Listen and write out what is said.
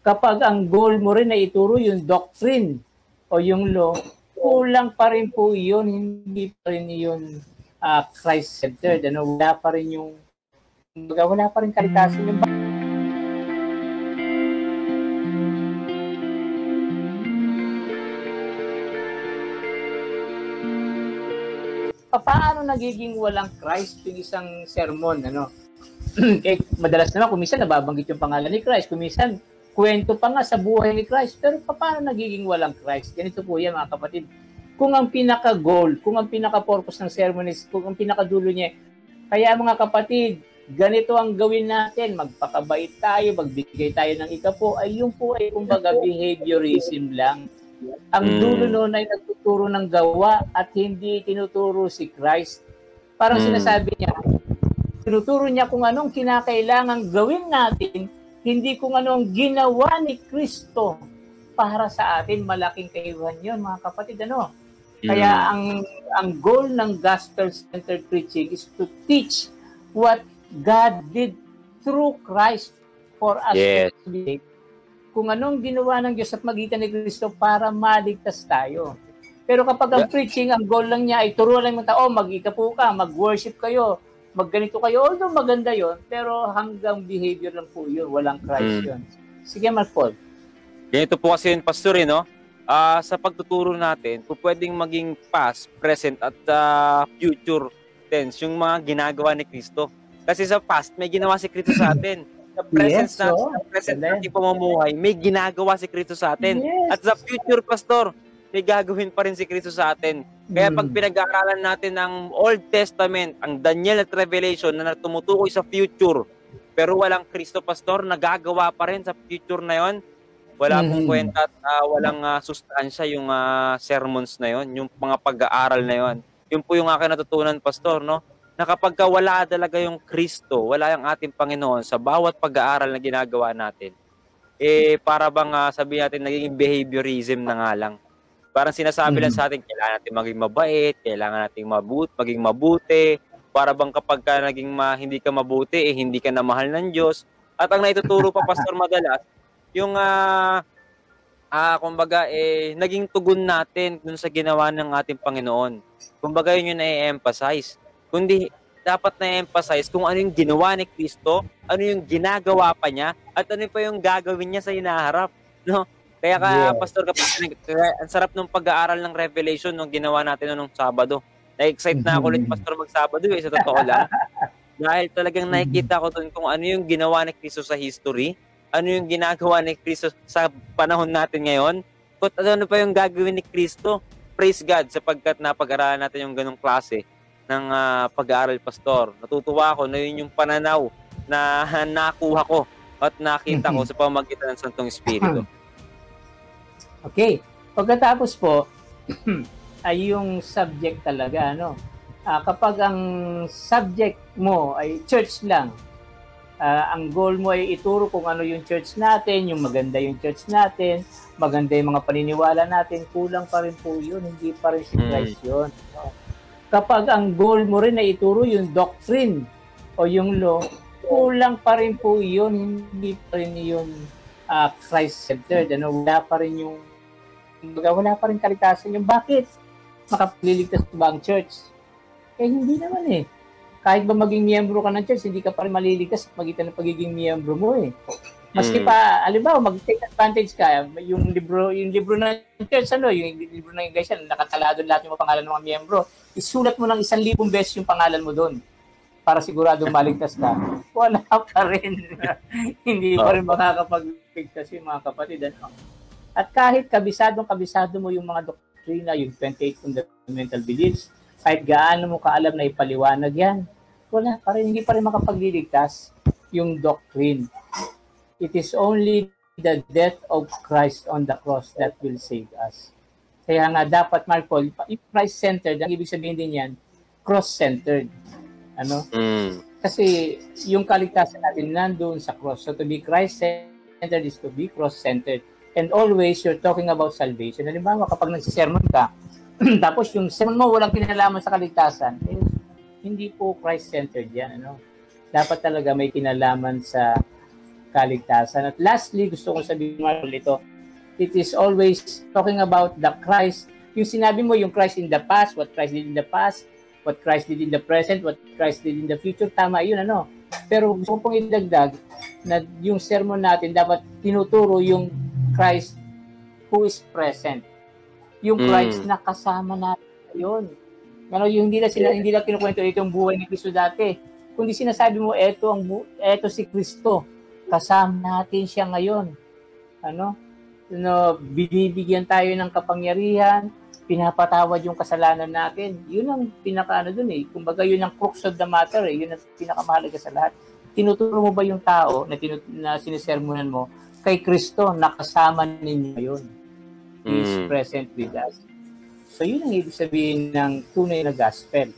kapag ang goal mo rin na ituro yung doctrine o yung law, kulang pa rin po yun, hindi pa rin yun Christ-centered. Wala pa rin yung, wala pa rin kalitasan yung paano nagiging walang Christ yung isang sermon, madalas naman, kuminsan nababanggit yung pangalan ni Christ, kuminsan kwento pa nga sa buhay ni Christ, pero paano nagiging walang Christ? Ganito po yan, mga kapatid. Kung ang pinaka-goal, kung ang pinaka-purpose ng sermon is, kung ang pinaka-dulo niya, kaya mga kapatid, ganito ang gawin natin, magpakabait tayo, magbigay tayo ng ikapo, ay yung po ay kumbaga behaviorism lang. Ang dulo noon ay nagtuturo ng gawa at hindi tinuturo si Christ. Parang sinasabi niya, tinuturo niya kung anong kinakailangang gawin natin, hindi kung anong ginawa ni Kristo para sa atin. Malaking kaibahan yun, mga kapatid. Kaya ang goal ng gospel-centered preaching is to teach what God did through Christ for us to be. Kung anong ginawa ng Diyos at magitan ni Kristo para maligtas tayo. Pero kapag ang preaching, ang goal lang niya ay turuan lang ng tao, mag-ikapo ka, mag-worship kayo, magganito kayo, although maganda yon, pero hanggang behavior lang po yun, walang Christ yun. Sige, Mark Paul. Ganito po kasi yun, Pastor, no? Sa pagtuturo natin, kung pwedeng maging past, present, at future tense, yung mga ginagawa ni Kristo. Kasi sa past, may ginawa si Kristo sa atin. Sa present natin pamumuhay, may ginagawa si Kristo sa atin. At sa future, Pastor, may gagawin pa rin si Kristo sa atin. Kaya pag pinag-aaralan natin ang Old Testament, ang Daniel at Revelation na tumutukoy sa future, pero walang Kristo, Pastor, nagagawa pa rin sa future na yon, wala pong kwenta at walang sustansya yung sermons na yon, yung mga pag-aaral na yon. Yun po yung aking natutunan, Pastor, no? Na kapag wala talaga yung Kristo, wala yung ating Panginoon sa bawat pag-aaral na ginagawa natin, para bang sabihin natin, naging behaviorism na nga lang. Parang sinasabi lang sa atin, kailangan natin maging mabait, kailangan natin maging mabuti, para bang kapag hindi ka mabuti, hindi ka na mahal ng Diyos. At ang naituturo pa, Pastor, madalas, yung kumbaga naging tugon natin dun sa ginawa ng ating Panginoon. Kumbaga yun yung na-emphasize. Kundi dapat na-emphasize kung ano yung ginawa ni Kristo, ano yung ginagawa pa niya, at ano pa yung gagawin niya sa hinaharap, no? Kaya Pastor, ang sarap nung pag-aaral ng Revelation nung ginawa natin nung Sabado. Na-excite na ako ulit, Pastor, mag-Sabado sa totoo lang. Dahil talagang nakikita ko dun kung ano yung ginawa ni Kristo sa history, ano yung ginagawa ni Kristo sa panahon natin ngayon, at ano pa yung gagawin ni Kristo. Praise God, sapagkat napag-aralan natin yung ganong klase ng pag-aaral, Pastor. Natutuwa ako na yun yung pananaw na nakuha ko at nakita ko sa pamamagitan ng Santong Espiritu. Okay. Pagkatapos po, ay yung subject talaga, kapag ang subject mo ay church lang, ang goal mo ay ituro kung ano yung church natin, yung maganda yung church natin, maganda yung mga paniniwala natin, kulang pa rin po yun, hindi pa rin si Christ yun. Kapag ang goal mo rin ay ituro yung doctrine o yung law, kulang pa rin po yun, hindi pa rin yun Christ-centered. Wala pa rin yung, wala pa rin kalitasan yung bakit makapagliligtas ba ang church? Hindi naman Kahit ba maging miyembro ka ng church, hindi ka pa rin maliligtas at magitan ng pagiging miyembro mo Maski pa, alimbawa, mag-take advantage ka, yung libro ng church, yung libro ng iglesia, nakatalado lahat yung mga pangalan ng mga miyembro, isulat mo ng 1,000 beses yung pangalan mo doon para siguradong maligtas ka. Wala pa rin. Hindi pa rin makakapagligtas yung mga kapatid. At kahit kabisado mo yung mga doktrina, yung 28 fundamental beliefs, kahit gaano mo kaalam na ipaliwanag yan, wala pa rin, hindi pa rin makapagliligtas yung doctrine. It is only the death of Christ on the cross that will save us. Kaya nga dapat, Mark Paul, Christ-centered, ang ibig sabihin din yan, cross-centered. Kasi yung kaligtasan natin nandun sa cross. So to be Christ-centered is to be cross-centered. And always, you're talking about salvation. Halimbawa, kapag nagsisermon ka, tapos yung sermon mo walang kinalaman sa kaligtasan, hindi po Christ-centered yan. Dapat talaga may kinalaman sa kaligtasan. At lastly, gusto kong sabihin ito, it is always talking about the Christ. Yung sinabi mo, yung Christ in the past, what Christ did in the past, what Christ did in the present, what Christ did in the future, tama yun, ano. Pero gusto ko pong idagdag na yung sermon natin dapat tinuturo yung Christ who is present. Yung Christ na kasama natin ngayon. Ano, yung hindi na kinukwento ito yung buhay ni Kristo dati. Kundi sinasabi mo, eto si Kristo. Kasama natin siya ngayon. Ano, binibigyan tayo ng kapangyarihan, pinapatawad yung kasalanan natin. Yun ang pinakaano dun eh. Kumbaga yun ang crux of the matter eh. Yun ang pinakamahalaga sa lahat. Tinuturo mo ba yung tao na sinisermonan mo kay Kristo na kasama ninyo ngayon? He is present with us. So yun ang ibig sabihin ng tunay na gospel.